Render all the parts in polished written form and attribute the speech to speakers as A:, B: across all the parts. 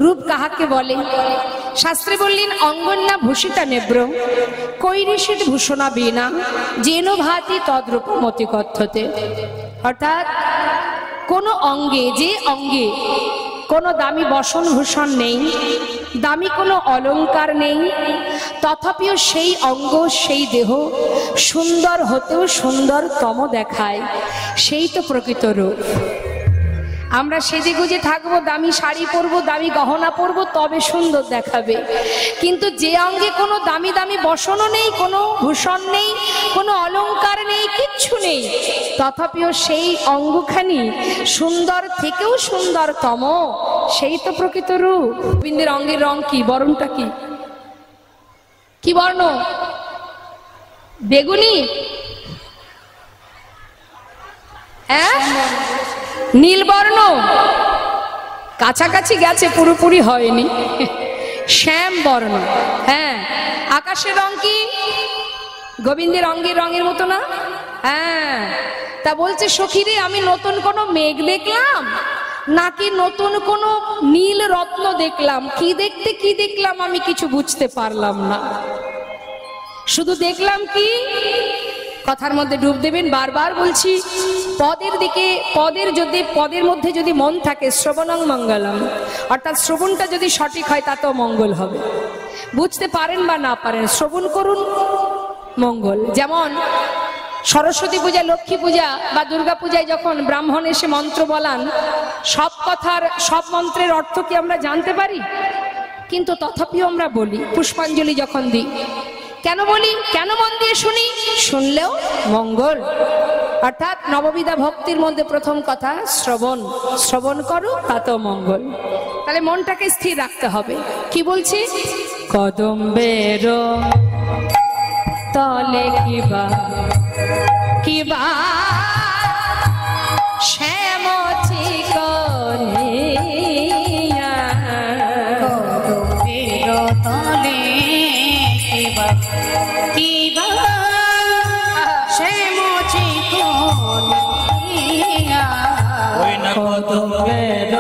A: রূপ কাহাকে বলে? শাস্ত্রে বললেন অঙ্গন্যা ভূষিতা নেব্র কৈরিষিত ভূষণা বীণা যেন ভাতি তদ্রূপমতি কথ্যতে। অর্থাৎ কোন অঙ্গে, যে অঙ্গে কোনো দামি বসন ভূষণ নেই, দামি কোনো অলংকার নেই, তথাপিও সেই অঙ্গ সেই দেহ সুন্দর হতেও সুন্দরতম দেখায়, সেই তো প্রকৃত রূপ। আমরা সেজে গুজে থাকবো, দামি শাড়ি পরবো, দামি গহনা পরবো, তবে সুন্দর দেখাবে। কিন্তু যে অঙ্গে কোনো দামি দামি বসনও নেই, কোনো ভূষণ নেই, কোনো অলংকার নেই, কিচ্ছু নেই, তথাপিও সেই অঙ্গখানি সুন্দর থেকেও সুন্দরতম, সেই তো প্রকৃত রূপ। গোবিন্দের অঙ্গের রং কি? বর্ণটা কি? কি বর্ণ? বেগুনি? হ্যাঁ, নীলবর্ণ? কাছাকাছি গেছে, পুরোপুরি হয়নি। শ্যাম বর্ণ। হ্যাঁ। আকাশের রং কি? গোবিন্দের অঙ্গের রঙের মতো না? হ্যাঁ। তা বলছে সখীরে, আমি নতুন কোনো মেঘ দেখলাম নাকি নতুন কোনো নীল রত্ন দেখলাম? কি দেখতে কি দেখলাম আমি কিছু বুঝতে পারলাম না। শুধু দেখলাম কি, কথার মধ্যে ডুব দেবেন। বারবার বলছি, পদের দিকে, পদের মধ্যে যদি মন থাকে, শ্রবণং মঙ্গলম, অর্থাৎ শ্রবণটা যদি সঠিক হয় তাতেও মঙ্গল হবে। বুঝতে পারেন বা না পারেন, শ্রবণ করুন, মঙ্গল। যেমন সরস্বতী পূজা, লক্ষ্মী পূজা বা দুর্গা পূজায় যখন ব্রাহ্মণ এসে মন্ত্র বলান, সব কথার, সব মন্ত্রের অর্থ কি আমরা জানতে পারি? কিন্তু তথাপিও আমরা বলি, পুষ্পাঞ্জলি যখন দিই। কেন বলি? কেন মন দিয়ে শুনি? শুনলেও মঙ্গল। অর্থাৎ নববিধা ভক্তির মধ্যে প্রথম কথা শ্রবণ। শ্রবণ করো, তাতেও মঙ্গল। তাহলে মনটাকে স্থির রাখতে হবে। কি বলছি? কদম্বের তলে কিবা কিবা শ্যাম চিকনিয়া,
B: কদম্বের তলে কিবা কিবা শ্যাম চিকনিয়া, ওই না কদম্বের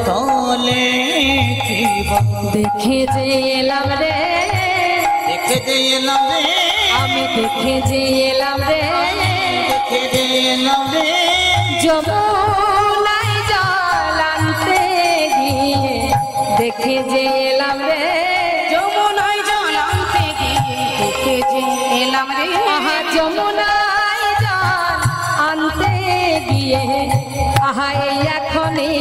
B: তলে কিবা।
A: দেখে যে এলাম রে,
B: দেখে যে এলাম রে,
A: আমি দেখে যে এলাম রে,
B: দেখে যে এলাম রে,
A: যমুনায় জল আনতে গিয়ে দেখে যে এলাম রে,
B: যমুনায় জল আনতে গিয়ে দেখে যে এলাম রে,
A: আহা যমুনায় জল আনতে গিয়ে, আহা এই এখনই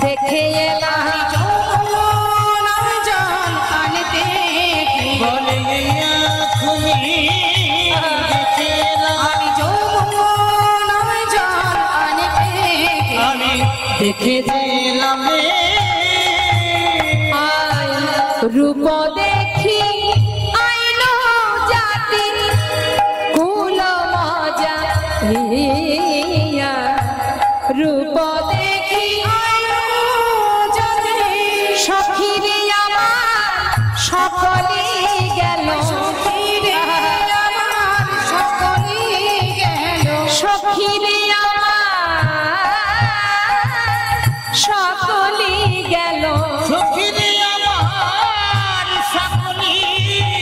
A: দেখে এলাম।
B: যমুনায় জল আনতে গিয়ে বলে এখনই দেখে এলাম, আমি যমুনায় জল আনতে গিয়ে আমি দেখে যে এলাম রে।
A: আয় রূপ দেখি আইলো জাতি কুল মজা, রূপ দেখি
B: আইলো জাতি
A: সখীরে আমার সকলে গেল,
B: সখীরে আমার সকলে গেল,
A: সখীরে আমার সকলে গেল,
B: সখীরে আমার সকলে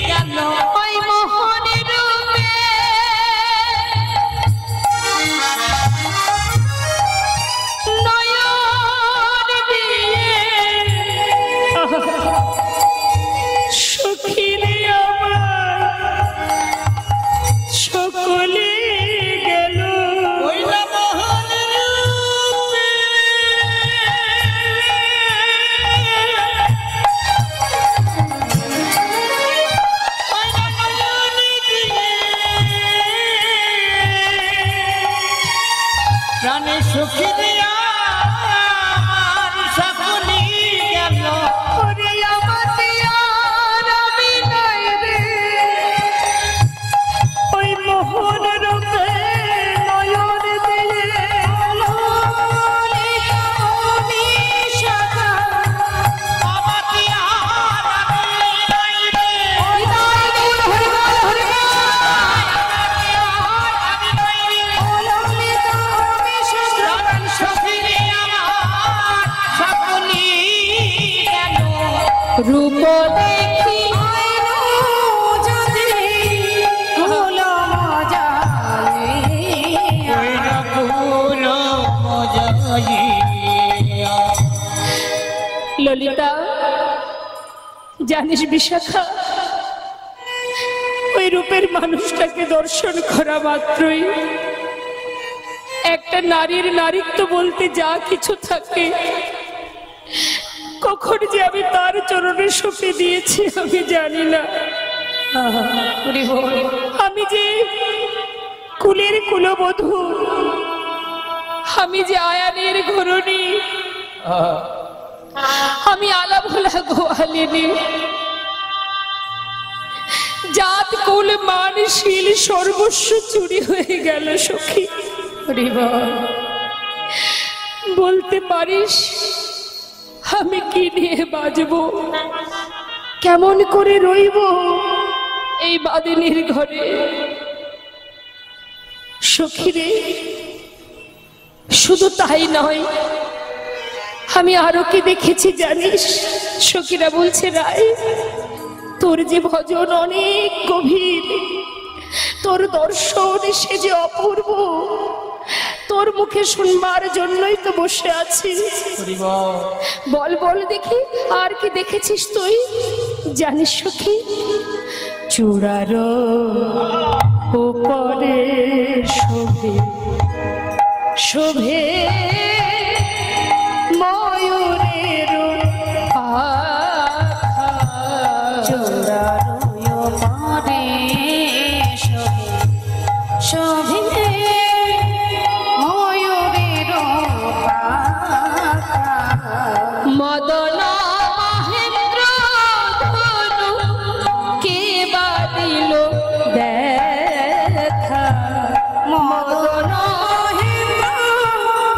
B: গেল,
A: ওই মোহনের রূপে নয়ন দিয়ে রূপ দেখি ললিতা, জানিস বিশাখা, ওই রূপের মানুষটাকে দর্শন করা মাত্রই একটা নারীর নারীত্ব বলতে যা কিছু থাকে, কখন যে আমি তার চরণে সঁপে দিয়েছি আমি জানি না। আমি যে কুলের কুলবধূ, আমি যে আয়ানের ঘরণী, আমি আলাভোলা গোয়ালিনী, জাত কুল মান শীল সর্বস্ব চুরি হয়ে গেল সখী। বলতে পারিস আমি কি নিয়ে বাজবো, কেমন করে রইব এই বাদিনীর ঘরে? সখীরে, শুধু তাই নয়, আমি আরো কি দেখেছি জানিস? সখীরা বলছে, রায় তোর যে ভজন অনেক গভীর, তোর দর্শন সে যে অপূর্ব, তোর মুখে শুনবার জন্যই তো বসে আছি। বল বল দেখি আর কি দেখেছিস তুই? জানিস সখী, চূড়ার উপরে শোভে শোভে ময়ূরের পাখা,
B: চূড়ার উপরে শোভে শোভে ময়ূরের পাখা,
A: মদন মহেন্দ্র ধনু কে বাদিল দেখা,
B: মদন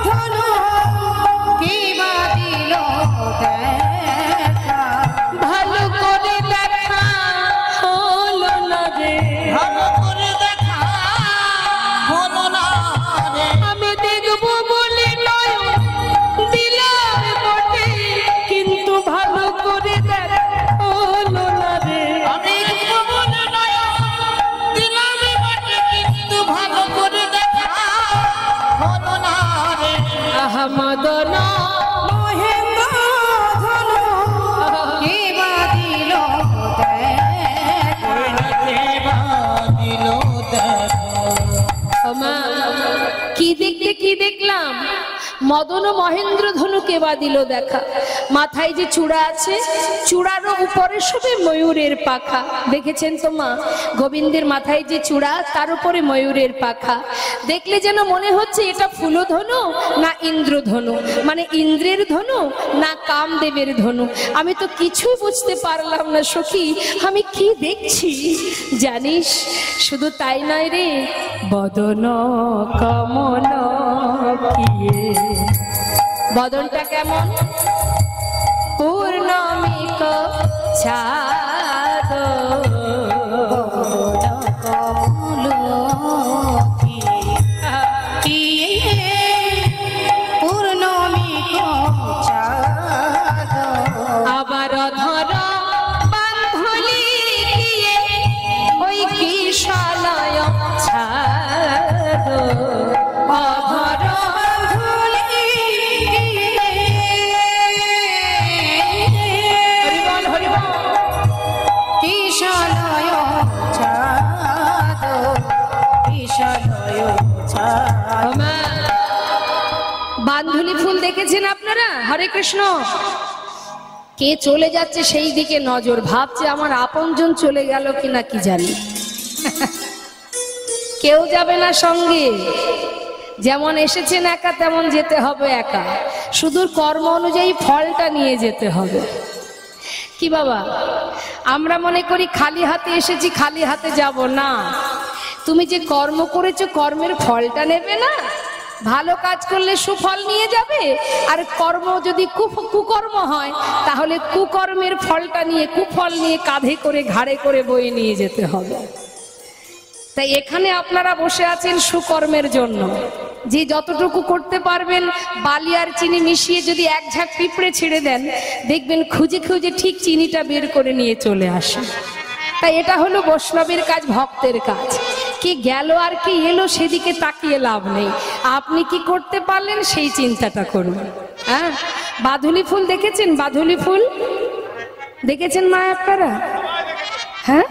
B: ধনু কে বাদিল দেখা,
A: ভালো করে দেখা হলো না রে,
B: ভালো করে দেখা হলো না রে,
A: আমি দেখবো বলে নয় দিলাম বটে, কিন্তু ভালো করে দেখা হলো না রে।
B: আমি বলে নয় দিলাম বটে, কিন্তু ভালো করে দেখা হলো না রে,
A: আহা মদন
B: মহেন্দ্র ধনু কে বাদিল দেখা, কে বাদিল দেখা।
A: মা, কি দেখতে কি দেখলাম? মদন মহেন্দ্র ধনু কে বা দিল দেখা। মাথায় যে চূড়া আছে, চূড়ারও উপরে শোভে ময়ূরের পাখা। দেখেছেন তো মা, গোবিন্দের মাথায় যে চূড়া, তার উপরে ময়ূরের পাখা। দেখলে যেন মনে হচ্ছে এটা ফুলধনু না ইন্দ্রধনু, মানে ইন্দ্রের ধনু না কামদেবের ধনু। আমি তো কিছুই বুঝতে পারলাম না সখী, আমি কি দেখছি জানিস? শুধু তাই নয় রে, বদন কমল কিয়ে, বদনটা কেমন? পূর্ণমিক চাঁদ, আবার ধর বান্ধলি দিয়ে ওই কিশালয় ছাদ, অধর হরিবল হরিবল
B: কিশালয় ছাদ, কিশালয় ছাদ।
A: মা, বান্ধুলি ফুল দেখেছেন আপনারা? হরে কৃষ্ণ। কে চলে যাচ্ছে সেই দিকে নজর, ভাবছে আমার আপনজন চলে গেল কিনা কি জানি। কেউ যাবে না সঙ্গে, যেমন এসেছেন একা তেমন যেতে হবে একা, শুধু কর্ম অনুযায়ী ফলটা নিয়ে যেতে হবে। কি বাবা, আমরা মনে করি খালি হাতে এসেছি খালি হাতে যাব না। তুমি যে কর্ম করেছো কর্মের ফলটা নেবে না? ভালো কাজ করলে সুফল নিয়ে যাবে, আর কর্ম যদি কুকর্ম হয় তাহলে কুকর্মের ফলটা নিয়ে, কুফল নিয়ে কাঁধে করে ঘাড়ে করে বয়ে নিয়ে যেতে হবে। তাই এখানে আপনারা বসে আছেন সুকর্মের জন্য, যে যতটুকু করতে পারবেন, বালি আর চিনি মিশিয়ে যদি এক ঝাঁক পিঁপড়ে ছেড়ে দেন, দেখবেন খুঁজে খুঁজে ঠিক চিনিটা বের করে নিয়ে চলে আসে। তাই এটা হলো বৈষ্ণবের কাজ, ভক্তের কাজ। কি গেল আর কি এলো সেদিকে তাকিয়ে লাভ নেই, আপনি কি করতে পারলেন সেই চিন্তাটা করুন। হ্যাঁ, বাধুলি ফুল দেখেছেন? বাধুলি ফুল দেখেছেন মা আপনারা? হ্যাঁ,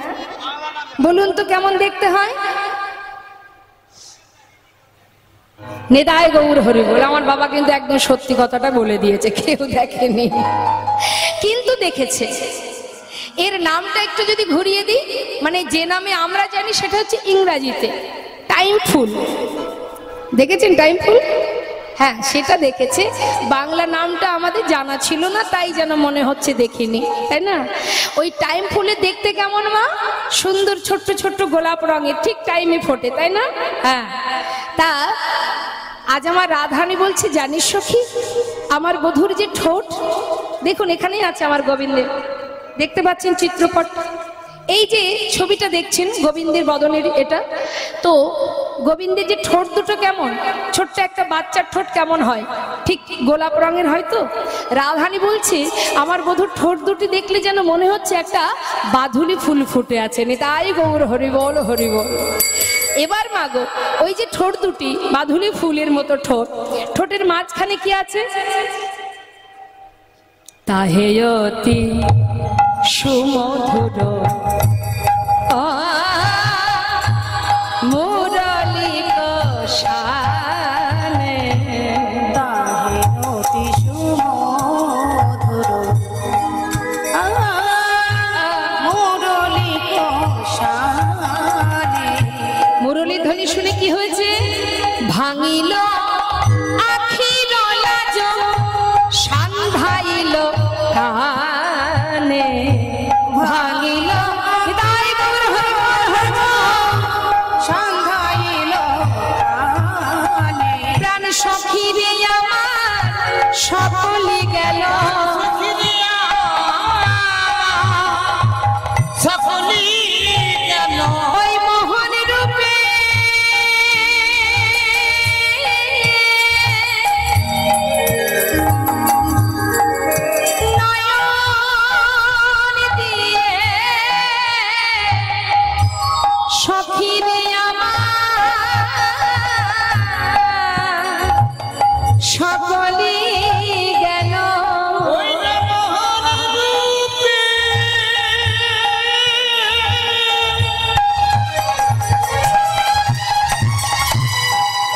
A: বলুন তো কেমন দেখতে হয়? নেদায় গৌর হরি বল। আমার বাবা কিন্তু একদম সত্যি কথাটা বলে দিয়েছে, কেউ দেখেনি কিন্তু দেখেছে। এর নামটা একটু যদি ঘুরিয়ে দিই, মানে যে নামে আমরা জানি সেটা হচ্ছে ইংরাজিতে টাইম ফুল। দেখেছেন টাইম ফুল? হ্যাঁ, সেটা দেখেছে। বাংলা নামটা আমাদের জানা ছিল না, তাই যেন মনে হচ্ছে দেখিনি, তাই না? ওই টাইম ফুলে দেখতে কেমন মা? সুন্দর ছোট্ট ছোট্ট গোলাপ রঙের, ঠিক টাইমে ফোটে, তাই না? হ্যাঁ, তা আজ আমার রাধারানী বলছে, জানিস সখী, আমার বধূর যে ঠোঁট, দেখুন এখানেই আছে আমার গোবিন্দের, দেখতে পাচ্ছেন চিত্রপট, এই যে ছবিটা দেখছেন গোবিন্দের বদনের, এটা তো গোবিন্দের যে ঠোঁট দুটো কেমন, ছোট্ট একটা বাচ্চার ঠোঁট কেমন হয়, ঠিক গোলাপ রঙের হয়। তো রাধারানী বলছে, আমার বধূর ঠোঁট দুটি দেখলে যেন মনে হচ্ছে একটা বাধুলি ফুল ফুটে আছে। নিতাই গৌর হরি বল, হরি বল। এবার মাগো, ওই যে ঠোঁট দুটি বাধুলি ফুলের মতো ঠোঁট, ঠোঁটের মাঝখানে কি আছে? তাহেয়তি সুমধুর মুরলী কষানে,
B: তাহেয়তি সুমধুর মুরলী কষানে।
A: মুরলী ধ্বনি শুনে কি হয়েছে? ভাঙিল আখির লাজ, সান্ধাইল কানে, ভাঙিল হৃদয় গৌর হরি বল, হরি বল,
B: সান্ধাইল কানে।
A: প্রাণ সখী রে আমার সকলি গেল,
B: সকলি গেল
A: ওই মোহন রূপে নয়ন দিয়ে, সখী রে আমার সকলি গেল।
B: ওই মোহন রূপে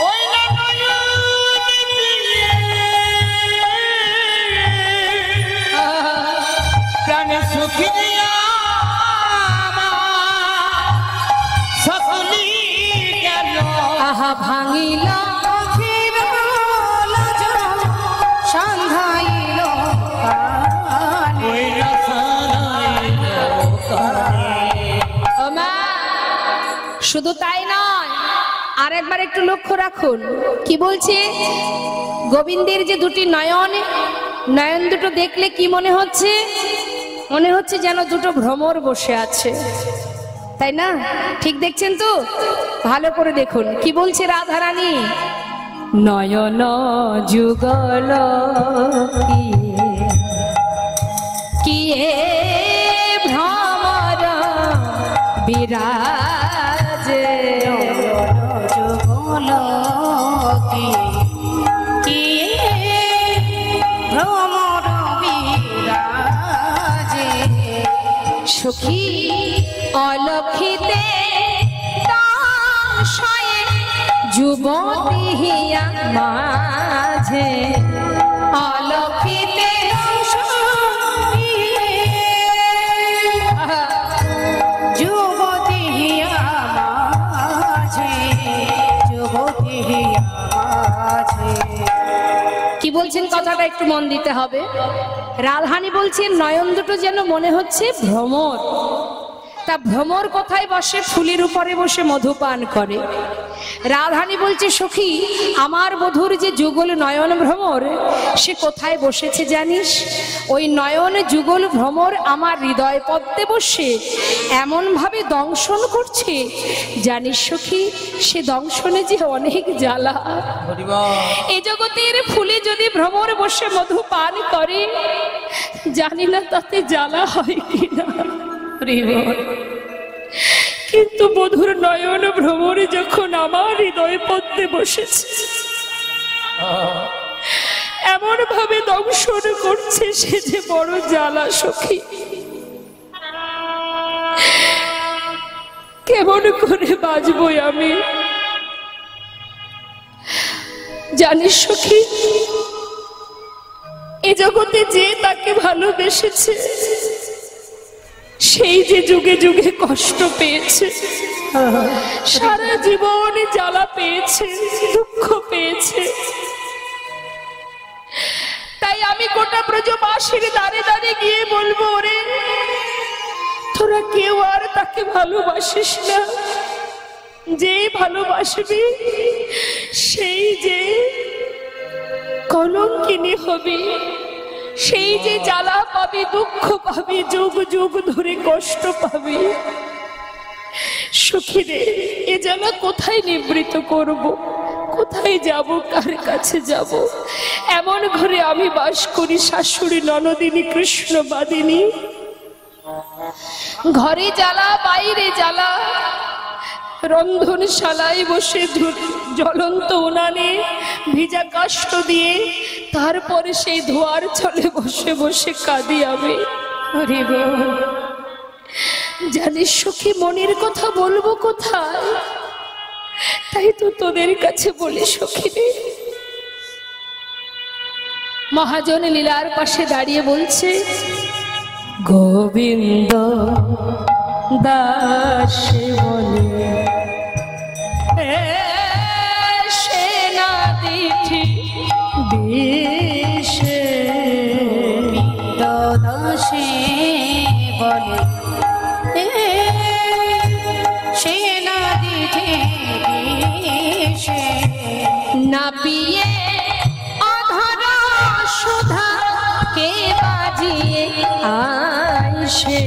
B: ওই নয়ন দিয়ে প্রাণ সুখী সকলি গেল।
A: আহা ভাঙিল
B: সন্ধাইল কানে।
A: ও মা, শুধু তাই নয়, আর একবার একটু লক্ষ্য রাখুন কি বলছে। গোবিন্দের যে দুটি নয়ন, নয়ন দুটো দেখলে কি মনে হচ্ছে? মনে হচ্ছে যেন দুটো ভ্রমর বসে আছে, তাই না? ঠিক দেখছেন তো? ভালো করে দেখুন কি বলছে রাধারানী। নয়ন যুগল কিয়ে ভ্রমর বিরাজে,
B: যুগল কি ভ্রমর বিরাজে।
A: সখী অলক্ষিতে সংশয়ে যুবতী হিয়া মাঝে, অলক্ষিতে
B: যুবতী মাঝে, যুবতী মাঝে।
A: কি বলছেন কথাটা একটু মন দিতে হবে। রাধারানী বলছেন নয়ন দুটো যেন মনে হচ্ছে ভ্রমর, তা ভ্রমর কোথায় বসে? ফুলের উপরে বসে মধুপান করে। রাধারানী বলছে, সখী আমার বধূর যে যুগল নয়ন ভ্রমর, সে কোথায় বসেছে জানিস? ওই নয়ন যুগল ভ্রমর আমার হৃদয় পদ্মে বসে এমন ভাবে দংশন করছে, জানিস সখী সে দংশনে যে অনেক জ্বালা। এ জগতের ফুলে যদি ভ্রমর বসে মধু পান করে, জানি না তাতে জ্বালা হয় কিনা। কিন্তু বধুর নয়ন ভ্রমরে যখন আমার হৃদয় পদ্মে বসেছে, এমন ভাবে দংশন করছে, সে যে বড় জ্বালা সখী। কেমন করে বাঁচবো আমি? জানিস সখী, এ জগতে যে তাকে ভালোবেসেছে, সেই যে যুগে যুগে কষ্ট পেয়েছে, সারা জীবনে জ্বালা পেয়েছে, দুঃখ পেয়েছে। তাই আমি গোটা ব্রজবাসীর দ্বারে দ্বারে গিয়ে বলবো, রে তোরা কেউ আর তাকে ভালোবাসিস না। যে ভালোবাসবি সেই যে কলঙ্কিনী হবে, সেই যে জ্বালা পাবি, দুঃখ পাবি, যুগ যুগ ধরে কষ্ট পাবি। সখী রে, এ জ্বালা কোথায় নিবৃত করব? কোথায় যাব? কার কাছে যাব? এমন ঘরে আমি বাস করি, শাশুড়ি ননদিনী কৃষ্ণবাদিনী। ঘরে জ্বালা, বাইরে জ্বালা, রন্ধনশালায় বসে জ্বলন্ত উনানে ভিজা কাষ্ঠ দিয়ে তারপরে সেই ধোয়ার চলে বসে বসে কাঁদি আমি। জানিস সখী, মনের কথা বলবো কোথায়? তাই তো তোদের কাছে বলি সখী রে। মহাজন লীলার পাশে দাঁড়িয়ে বলছে, গোবিন্দ দাস বলে সেনা দিঠি বিষে,
B: দোষে বলে সেনা দিঠে বিষে,
A: না পিয়ে অধর সুধা কে বাজিয়ে আইসে,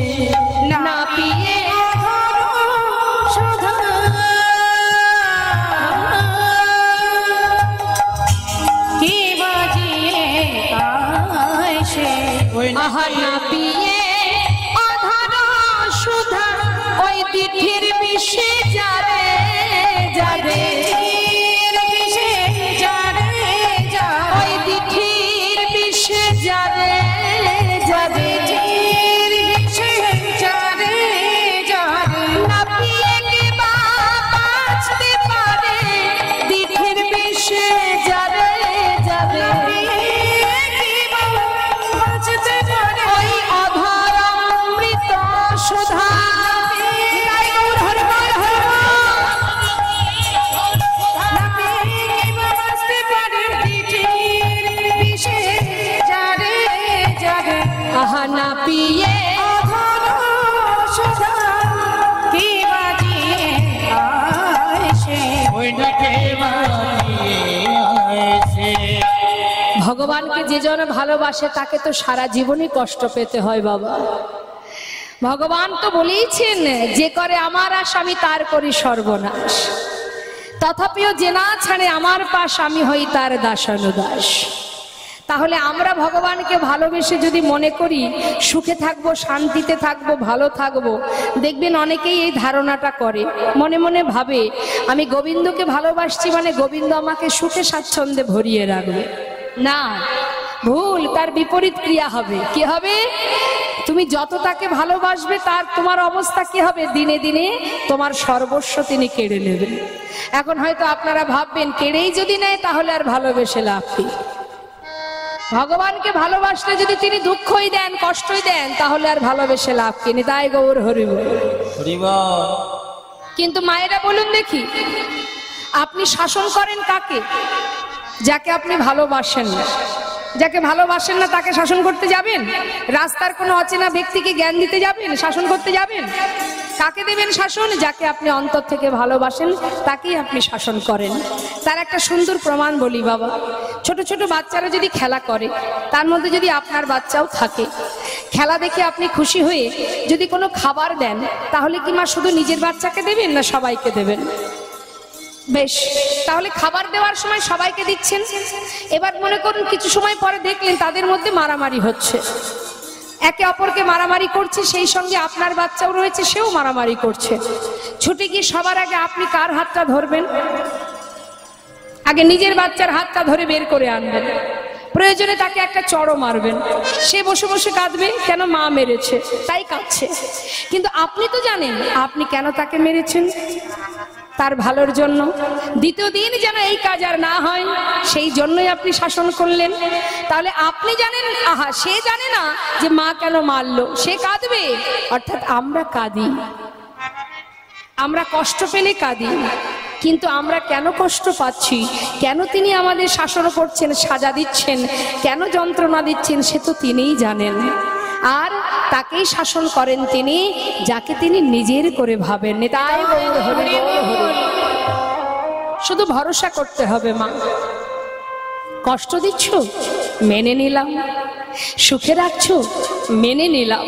A: না পিয়ে
B: সুধা কে বাজিয়ে আইসে,
A: আহা না পিয়ে অধর সুধা ওই দিঠির বিষে যাবে যাবে, ওই দিঠির বিষে যাবে যাবে, না পিয়ে কে বা বাঁচতে পারে, দিঠির বিষে যাবে যাবে, ওই অধর অমৃত সুধা। আহা না পিয়ে ভগবানকে যে জন ভালোবাসে তাকে তো সারা জীবনই কষ্ট পেতে হয় বাবা। ভগবান তো বলেইছেন, যে করে আমার আশ আমি তার করি সর্বনাশ, তথাপিও যে না ছাড়ে আমার পাশ আমি হই তার দাসানুদাস। তাহলে আমরা ভগবানকে ভালোবেসে যদি মনে করি সুখে থাকবো, শান্তিতে থাকবো, ভালো থাকবো, দেখবেন অনেকেই এই ধারণাটা করে, মনে মনে ভাবে আমি গোবিন্দকে ভালোবাসছি মানে গোবিন্দ আমাকে সুখে স্বাচ্ছন্দ্যে ভরিয়ে রাখবে। না, ভুল, তার বিপরীত ক্রিয়া হবে। কি হবে? তুমি যত তাকে ভালোবাসবে তার তোমার অবস্থা কি হবে? দিনে দিনে তোমার সর্বস্ব তিনি কেড়ে নেবেন। এখন হয়তো আপনারা ভাববেন, কেড়েই যদি নেয় তাহলে আর ভালোবেসে লাভ কি? ভগবানকে ভালোবাসলে যদি তিনি দুঃখই দেন, কষ্টই দেন, তাহলে আর ভালোবেসে লাভ কি? নিতাই গৌর হরি বল। কিন্তু মায়েরা বলুন দেখি, আপনি শাসন করেন কাকে? যাকে আপনি ভালোবাসেন না। যাকে ভালোবাসেন না তাকে শাসন করতে যাবেন? রাস্তার কোনো অচেনা ব্যক্তিকে জ্ঞান দিতে যাবেন? শাসন করতে যাবেন? কাকে দেবেন শাসন? যাকে আপনি অন্তর থেকে ভালোবাসেন তাকেই আপনি শাসন করেন। তার একটা সুন্দর প্রমাণ বলি বাবা, ছোট ছোট বাচ্চারা যদি খেলা করে, তার মধ্যে যদি আপনার বাচ্চাও থাকে, খেলা দেখে আপনি খুশি হয়ে যদি কোনো খাবার দেন, তাহলে কি মা শুধু নিজের বাচ্চাকে দেবেন না সবাইকে দেবেন? বেশ, তাহলে খাবার দেওয়ার সময় সবাইকে দিচ্ছেন। এবার মনে করুন কিছু সময় পরে দেখলেন তাদের মধ্যে মারামারি হচ্ছে, একে অপরকে মারামারি করছে, সেই সঙ্গে আপনার বাচ্চাও রয়েছে, সেও মারামারি করছে। ছুটে গিয়ে সবার আগে আপনি কার হাতটা ধরবেন? আগে নিজের বাচ্চার হাতটা ধরে বের করে আনবেন, প্রয়োজনে তাকে একটা চড়ও মারবেন। সে বসে বসে কাঁদবে, কেন মা মেরেছে তাই কাঁদছে, কিন্তু আপনি তো জানেন আপনি কেন তাকে মেরেছেন, তার ভালোর জন্য। দ্বিতীয় দিন যেন এই কাজ আর না হয়, সেই জন্যই আপনি শাসন করলেন। তাহলে আপনি জানেন, আহা সে জানে না যে মা কেন মারলো, সে কাঁদবে। অর্থাৎ আমরা কাঁদি, আমরা কষ্ট পেলে কাঁদি, কিন্তু আমরা কেন কষ্ট পাচ্ছি, কেন তিনি আমাদের শাসন করছেন, সাজা দিচ্ছেন, কেন যন্ত্রণা দিচ্ছেন, সে তো তিনিই জানেন। আর তাকেই শাসন করেন তিনি, যাকে তিনি নিজের করে ভাবেন। তাই শুধু ভরসা করতে হবে। মা কষ্ট দিচ্ছ, মেনে নিলাম। সুখে রাখছো, মেনে নিলাম।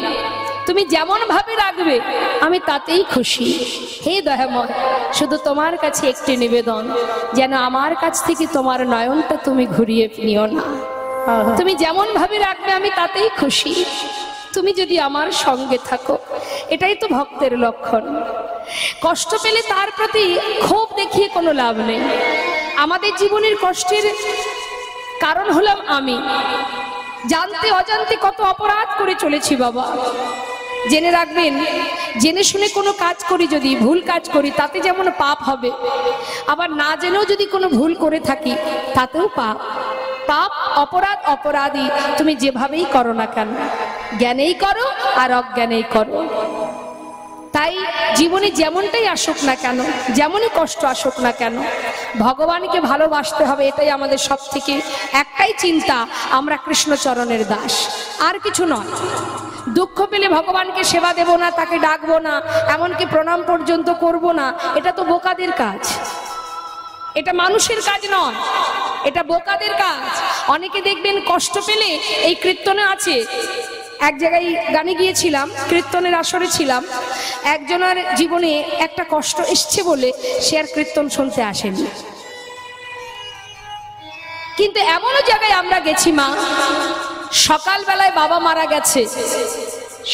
A: তুমি যেমন ভাবে রাখবে আমি তাতেই খুশি। হে দয়াময়, শুধু তোমার কাছে একটি নিবেদন, যেন আমার কাছ থেকে তোমার নয়নটা তুমি ঘুরিয়ে নিও না। তুমি যেমন ভাবে রাখবে আমি তাতেই খুশি, তুমি যদি আমার সঙ্গে থাকো। এটাই তো ভক্তের লক্ষণ। কষ্ট পেলে তার প্রতি ক্ষোভ দেখিয়ে কোনো লাভ নেই। আমাদের জীবনের কষ্টের কারণ হলাম আমি। জানতে অজান্তে কত অপরাধ করে চলেছি বাবা। জেনে রাখবেন, জেনে শুনে কোনো কাজ করি, যদি ভুল কাজ করি তাতে যেমন পাপ হবে, আবার না জেনেও যদি কোনো ভুল করে থাকি তাতেও পাপ। পাপ, অপরাধ, অপরাধী তুমি যেভাবেই করো না কেন, জ্ঞানেই করো আর অজ্ঞানেই করো। তাই জীবনে যেমনটাই আসুক না কেন, যেমনই কষ্ট আসুক না কেন, ভগবানকে ভালোবাসতে হবে। এটাই আমাদের সব থেকে একটাই চিন্তা, আমরা কৃষ্ণচরণের দাস, আর কিছু নয়। দুঃখ পেলে ভগবানকে সেবা দেব না, তাকে ডাকবো না, এমনকি প্রণাম পর্যন্ত করব না, এটা তো বোকাদের কাজ। এটা মানুষের কাজ নয়, এটা বোকাদের কাজ। অনেকে দেখবেন কষ্ট পেলে, এই কীর্তনে আছে, এক জায়গায় গানে গিয়েছিলাম, কীর্তনের আসরে ছিলাম, একজনের জীবনে একটা কষ্ট এসছে বলে সে আর কীর্তন শুনতে আসেনি। কিন্তু এমনও জায়গায় আমরা গেছি মা, সকালবেলায় বাবা মারা গেছে,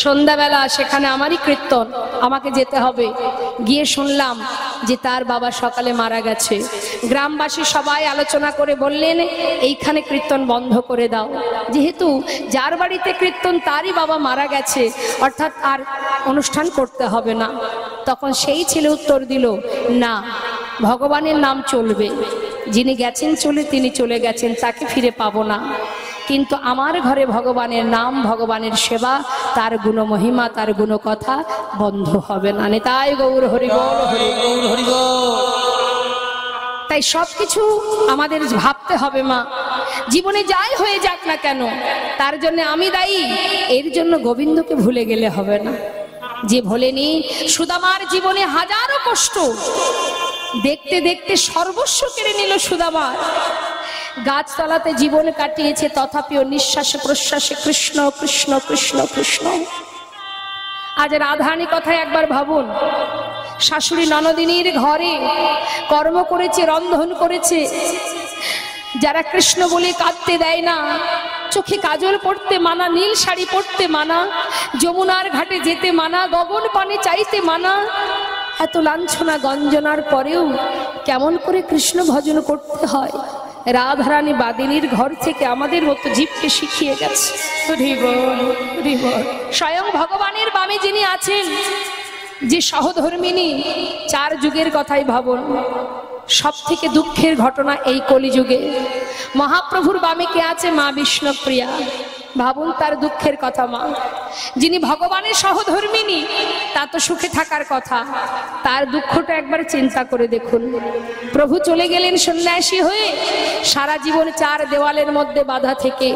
A: সন্ধ্যাবেলা সেখানে আমারই কীর্তন, আমাকে যেতে হবে। গিয়ে শুনলাম যে তার বাবা সকালে মারা গেছে। গ্রামবাসী সবাই আলোচনা করে বললেন এইখানে কীর্তন বন্ধ করে দাও, যেহেতু যার বাড়িতে কীর্তন তারই বাবা মারা গেছে, অর্থাৎ আর অনুষ্ঠান করতে হবে না। তখন সেই ছেলে উত্তর দিল, না, ভগবানের নাম চলবে, যিনি গেছেন চলে, তিনি চলে গেছেন, তাকে ফিরে পাবো না, কিন্তু আমার ঘরে ভগবানের নাম, ভগবানের সেবা, তার গুণ মহিমা, তার গুণ কথা বন্ধ হবে না। নিতাই গৌর হরি বল, হরি গৌর হরি বল। তাই সবকিছু আমাদের ভাবতে হবে মা, জীবনে যাই হয়ে যাক না কেন তার জন্য আমি দায়ী, এর জন্য গোবিন্দকে ভুলে গেলে হবে না। যে ভোলেনি, সুদামার জীবনে হাজারো কষ্ট, দেখতে দেখতে সর্বস্ব কেড়ে নিল সুদামার। গাছতলাতে জীবন কাটিয়েছে, তথাপিও নিঃশ্বাসে প্রশ্বাসে কৃষ্ণ কৃষ্ণ কৃষ্ণ কৃষ্ণ। আজ রাধারানী কথায় একবার ভাবুন, শাশুড়ি ননদিনীর ঘরে কর্ম করেছে, রন্ধন করেছে, যারা কৃষ্ণ বলে কাঁদতে দেয় না, চোখে কাজল পড়তে মানা, নীল শাড়ি পরতে মানা, যমুনার ঘাটে যেতে মানা, গগন পানে চাইতে মানা, এত লাঞ্ছনা গঞ্জনার পরেও কেমন করে কৃষ্ণ ভজন করতে হয়, রাধারানী বাদিনীর ঘর থেকে আমাদের মতো জীবকে শিখিয়ে গেছে। স্বয়ং ভগবানের বামে যিনি আছেন, যে সহধর্মিনী, 4 যুগের কথাই ভাবুন। সব থেকে দুঃখের ঘটনা এই কলিযুগে, মহাপ্রভুর বামে কে আছে? মা বিষ্ণুপ্রিয়া। ভাবুন তার দুঃখের কথা। মা যিনি ভগবানের সহধর্মিনী, তা তো সুখে থাকার কথা, তার দুঃখটা একবার চিন্তা করে দেখুন। প্রভু চলে গেলেন সন্ন্যাসী হয়ে, সারা জীবন 4 দেওয়ালের মধ্যে বাধা থেকে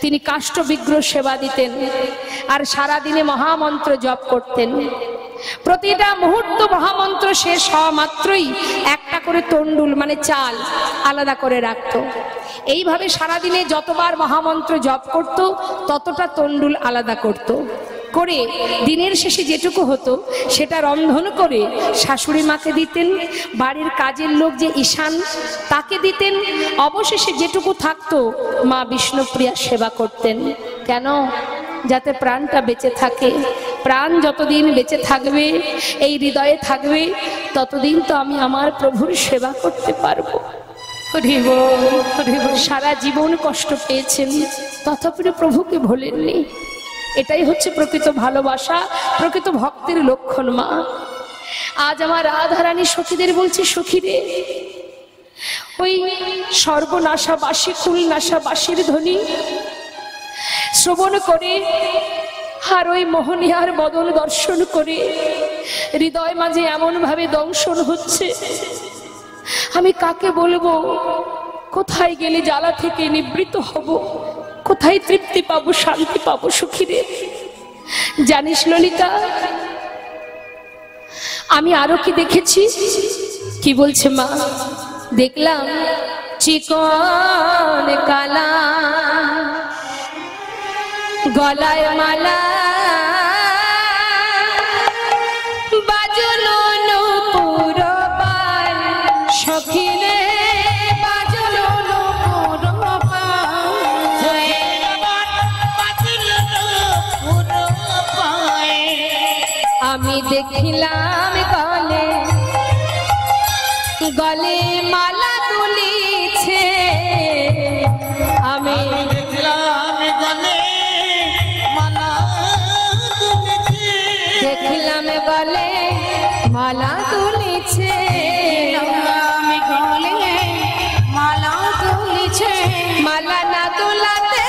A: তিনি কাষ্ঠ বিগ্রহ সেবা দিতেন, আর সারা দিনে মহামন্ত্র জপ করতেন। প্রতিটা মুহূর্ত মহামন্ত্র শেষ হওয়া মাত্রই একটা করে তন্ডুল মানে চাল আলাদা করে রাখতো। এইভাবে সারাদিনে যতবার মহামন্ত্র জপ করত ততটা তন্ডুল আলাদা করত করে দিনের শেষে যেটুকু হতো সেটা রন্ধন করে শাশুড়ি মাকে দিতেন, বাড়ির কাজের লোক যে ঈশান তাকে দিতেন, অবশেষে যেটুকু থাকতো মা বিষ্ণুপ্রিয়া সেবা করতেন। কেন? যাতে প্রাণটা বেঁচে থাকে। প্রাণ যতদিন বেঁচে থাকবে, এই হৃদয়ে থাকবে, ততদিন তো আমি আমার প্রভুর সেবা করতে পারবো। সারা জীবন কষ্ট পেয়েছেন, তথাপি প্রভুকে ভোলেননি। এটাই হচ্ছে প্রকৃত ভালোবাসা, প্রকৃত ভক্তের লক্ষণ। মা আজ আমার রাধারানী সখীদের বলছি, সখীরে ওই সর্বনাশাবাসী কুলনাশাবাসীর ধ্বনি শ্রবণ করে আর ওই মোহনীয়ার বদন দর্শন করে হৃদয় মাঝে এমন ভাবে দংশন হচ্ছে, আমি কাকে বলবো? কোথায় গেলে জ্বালা থেকে নিবৃত হব? কোথায় তৃপ্তি পাবো, শান্তি পাবো? সুখীরে জানিস ললিতা, আমি আরো কি দেখেছি? কি বলছে মা? দেখলাম চিকন কালা গলায় মালা, বাজলো নূপুর পাল, সখীরে বাজলো নূপুর পাল। আমি দেখিলাম গলে গলে মালা তুলিছে, আমি দেখলাম গলে মালা তুলিছে, আমি গলে মালা তুলিছে। মালা না তোলাতে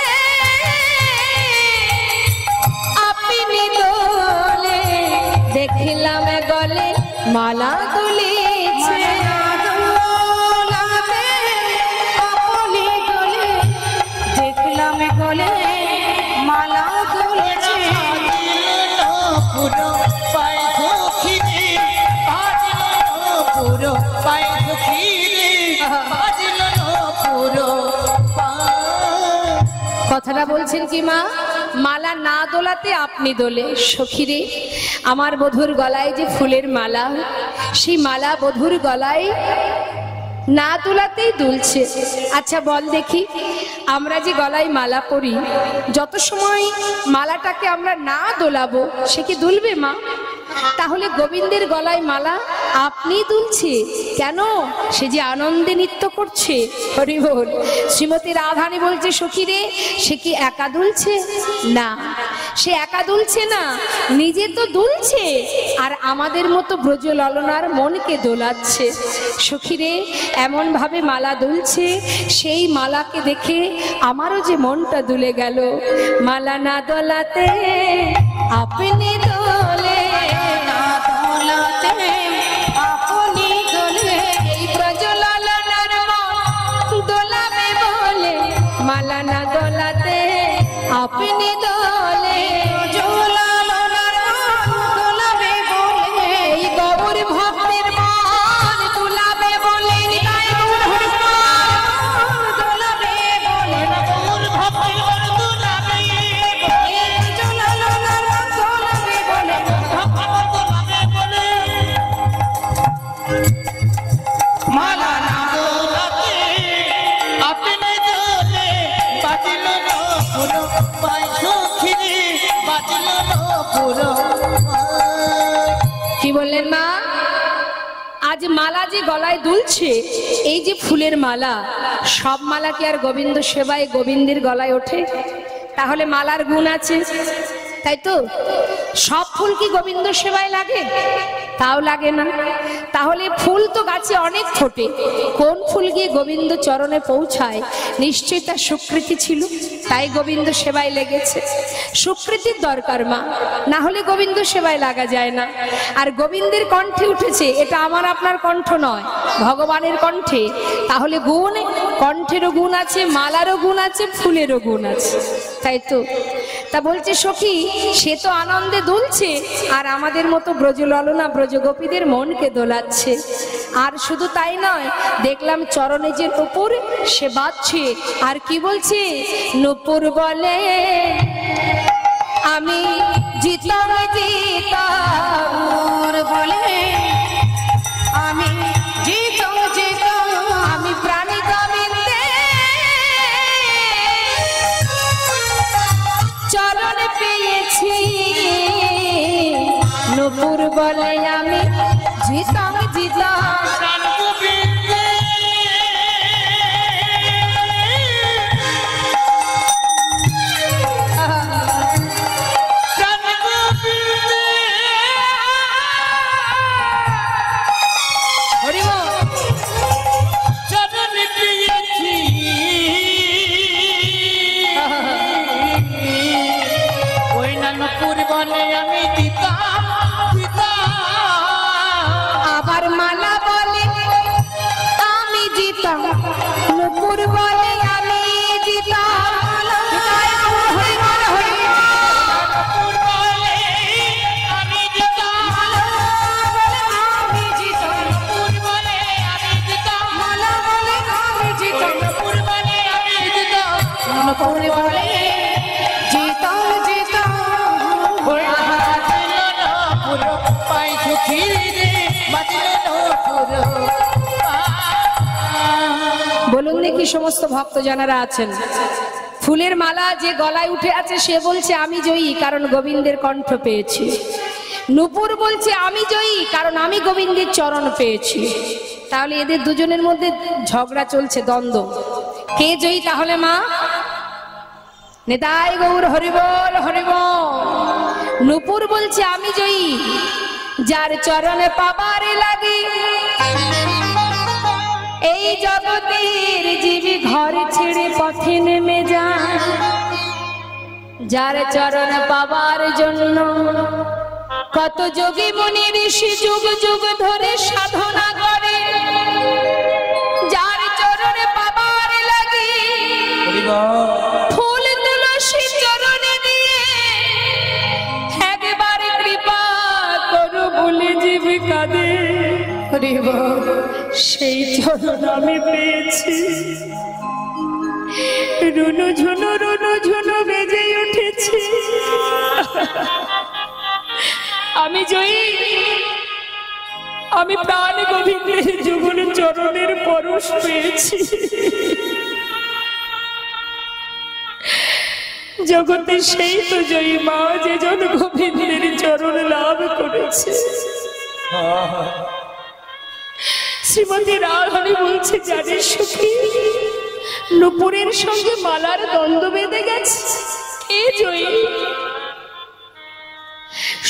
A: আপনি দোলে, দেখলাম গলে মালা তুলিছে। আপনি দোলে, দেখলাম গলে মালা তুলিছে। পুরো কথাটা বলছেন কি মা? মালা না দোলাতে আপনি দোলে। সখীরে আমার বধূর গলায় যে ফুলের মালা, সেই মালা বধূর গলায় না দোলাতেই দুলছে। আচ্ছা বল দেখি, আমরা যে গলায় মালা পরি, যত সময় মালাটাকে আমরা না দোলাবো সে কি দুলবে মা? তাহলে গোবিন্দের গলায় মালা আপনি দুলছে কেন? সে যে আনন্দে নৃত্য করছে। হরি বল। শ্রীমতী রাধারানী বলছে, সখীরে সে কি একা দুলছে? না, সে একা দুলছে না, নিজে তো দুলছে আর আমাদের মতো ব্রজ ললনার মনকে দোলাচ্ছে। সখীরে এমন ভাবে মালা দুলছে, সেই মালাকে দেখে আমারও যে মনটা দুলে গেল। মালা না দোলাতে আপনি দোলে, না দোলাতে আপনি দোলে, এই ব্রজ ললনার মন দোলাবে বলে। মালা না দোলাতে আপনি দোলে, এই গৌর ভক্তের মন দোলাবে বলে, দোলাবে বলে, গৌর ভক্তের মন দোলাবে, দোলাবে বলে, মালা না দোলাতে আপনি দোলে, বাজলো পুরো পায় সখীরে, বাজলো পুরো। কি বললেন মা? আজ মালা যে গলায় দুলছে, এই যে ফুলের মালা, সব মালা কি আর গোবিন্দ সেবায় গোবিন্দের গলায় ওঠে? তাহলে মালার গুণ আছে, তাই তো? সব ফুল কি গোবিন্দ সেবায় লাগে? তাও লাগে না। তাহলে ফুল তো গাছে অনেক ফোটে, কোন ফুল গিয়ে গোবিন্দ চরণে পৌঁছায়? নিশ্চয়ই তার সুকৃতি ছিল, তাই গোবিন্দ সেবায় লেগেছে। সুকৃতির দরকার মা, না হলে গোবিন্দ সেবায় লাগা যায় না। আর গোবিন্দের কণ্ঠে উঠেছে, এটা আমার আপনার কণ্ঠ নয়, ভগবানের কণ্ঠে। তাহলে গুণ, কণ্ঠেরও গুণ আছে, মালারও গুণ আছে, ফুলেরও গুণ আছে, তাই তো? তা বলছে সখী সে তো আনন্দে দুলছে আর আমাদের মতো ব্রজললনা ব্রজগোপীদের মনকে দোলাচ্ছে। আর শুধু তাই নয়, দেখলাম চরণে যে নূপুর সে বাজছে, আর কি বলছে, নূপুর বলে আমি জিতলাম জিতাম, বলে আমি জিতলাম জিতলাম, আমি প্রাণী গোবিন্দে চরণ পেয়েছি, নূপুর বলে আমি জিতলাম জিতলাম। আবার মালা বলে আমি জিতাম, নূপুর বলে আমি জিতাম, বলুন দেখি সমস্ত ভক্ত যারা আছেন, ফুলের মালা যে গলায় উঠে আছে সে বলছে আমি জয়ী কারণ গোবিন্দের কণ্ঠ পেয়েছি, নূপুর বলছে আমি জয়ী কারণ আমি গোবিন্দের চরণ পেয়েছি। তাহলে এদের দুজনের মধ্যে ঝগড়া চলছে, দ্বন্দ্ব, কে জয়ী তাহলে মা? নিতাই গৌর হরিবল হরিবল। নূপুর বলছে আমি জয়ী, যার চরণে পাবার লাগে এই জগতের জীবী ঘর ছেড়ে পথে নেমে যায়, যার চরণে পাবার জন্য কত যোগী মুনি ঋষি যুগ যুগ ধরে সাধনা করে, যার চরণে পাবার লাগে ফুল তুলসী চরণে দিয়ে একবার কৃপা করো বলে জীবী কাঁদে, সেই চরণ আমি পেয়েছি। রুনু ঝুনু বেজে উঠেছি, আমি জয়ী, আমি প্রাণ গোবিন্দের যুগল চরণের পরশ পেয়েছি। জগতে সেই তো জয়ী মা যে জন গোবিন্দের চরণ লাভ করেছে। শ্রীমতী রাধারানী বলছে জানিস সখী, নূপুরের সঙ্গে মালার দ্বন্দ্ব বেঁধে গেছে, কে জয়ী?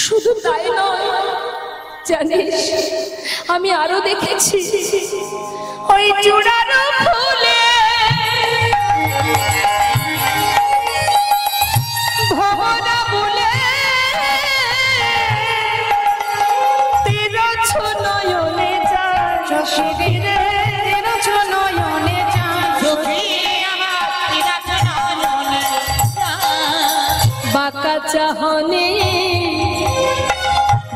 A: শুধু তাই নয়, জানিস আমি আরো দেখেছি ওই জোড়ানো ফুলে ভবনা বলে তেরো নয়নে বাঁকা চাহনে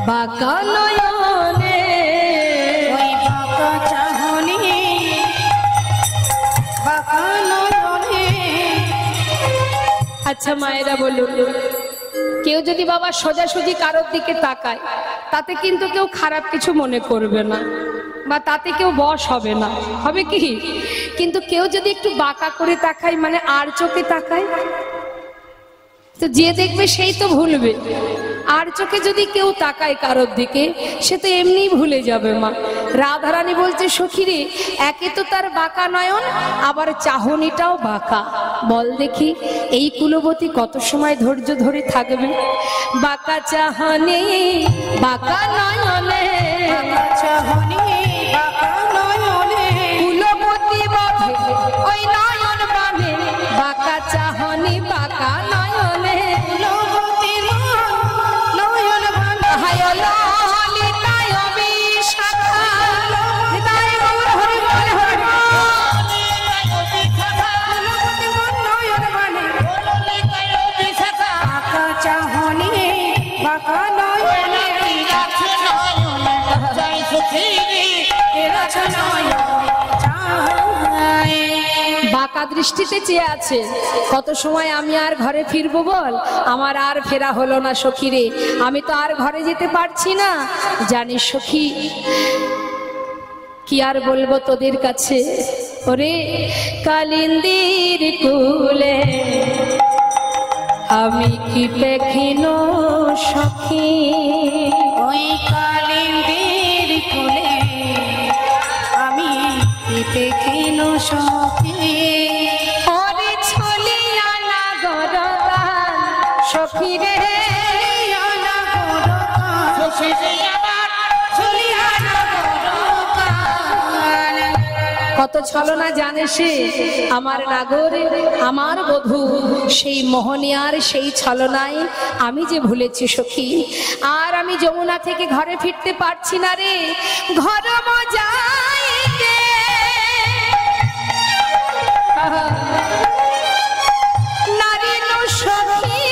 A: বাঁকা নয়নে, বাঁকা চাহনে বাঁকা নয়নে। আচ্ছা মায়েরা বলুন, কেউ যদি বাবা সোজাসুজি কারোর দিকে তাকায় তাতে কিন্তু কেউ খারাপ কিছু মনে করবে না, বা তাতে কেউ বশ হবে না, হবে কি? কিন্তু কেউ যদি একটু বাঁকা করে তাকায়, মানে আর চোখে তাকায়, তো যে দেখবে সেই তো ভুলবে। আর চোখে যদি কেউ তাকায় কারোর দিকে সে তো এমনি ভুলে যাবে মা। রাধারানী বলছে সখীরে, একে তো তার বাঁকা নয়ন, আবার চাহনিটাও বাঁকা। বল দেখি এই কুলবতী কত সময় ধৈর্য ধরে থাকবে? বাঁকা চাহনি বাঁকা নয়নে, বাঁকা চাহনি বাঁকা নয়নে, কুলবতী বধে ওই নয়ন বানে, বাঁকা চাহনি বাঁকা নয়নে, কুলবতী নয়ন বানে, হায় ললিতায় বিশাখা, হৃদয় গৌর হরি বল হরি বল, কুলবতী নয়ন বানে, ললিতায় বিশাখা, বাঁকা নয়নে
B: আছে নয়নে চাই সখী রে
A: আছে নয়নে চাই। বাঁকা দৃষ্টিতে চেয়ে আছে, কত সময় আমি আর ঘরে ফিরবো বল? আমার আর ফেরা হলো না সখী রে, আমি তো আর ঘরে যেতে পারছি না। জানিস সখী, কি আর বলবো তোদের কাছে, ওরে কালিন্দির কুলে আমি কি দেখিন সখী,
C: ওই কালিন্দির কোলে আমি দেখিল সখী।
A: ওরে ছলিয়া না গরদান সখী রে,
B: সখী রে আমার
C: চলিয়া না গরকাল।
A: কত ছলনা জানে সে আমার নাগর, আমার বধূ, সেই মোহনিয়ার সেই ছলনায় আমি যে ভুলেছি সখী। আর আমি যমুনা থেকে ঘরে ফিরতে পারছি না রে, ঘর মজাইতে নারী নো সখী,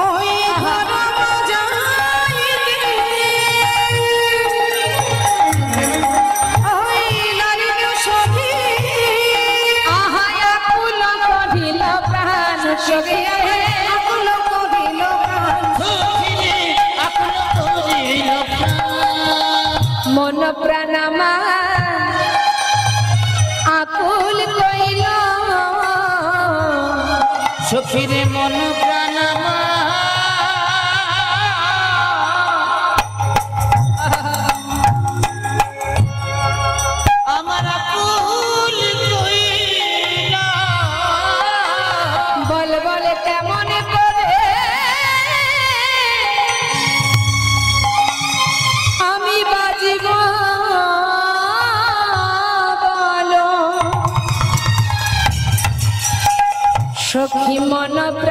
C: ওই ঘর মজাইতে ওই নারীর সখী।
A: আহায় আকুল কহিল প্রাণ সখী,
C: আকুল কহিল প্রাণ,
B: সখী রে আকুল করিল প্রাণ।
A: মন প্রাণ আমার আকুল কইল,
B: সখী রে মন প্রাণ আমার আকুল কইলা।
A: বল বলে তেমন করে আমি বাজিব বলো সখী মন প্রাণ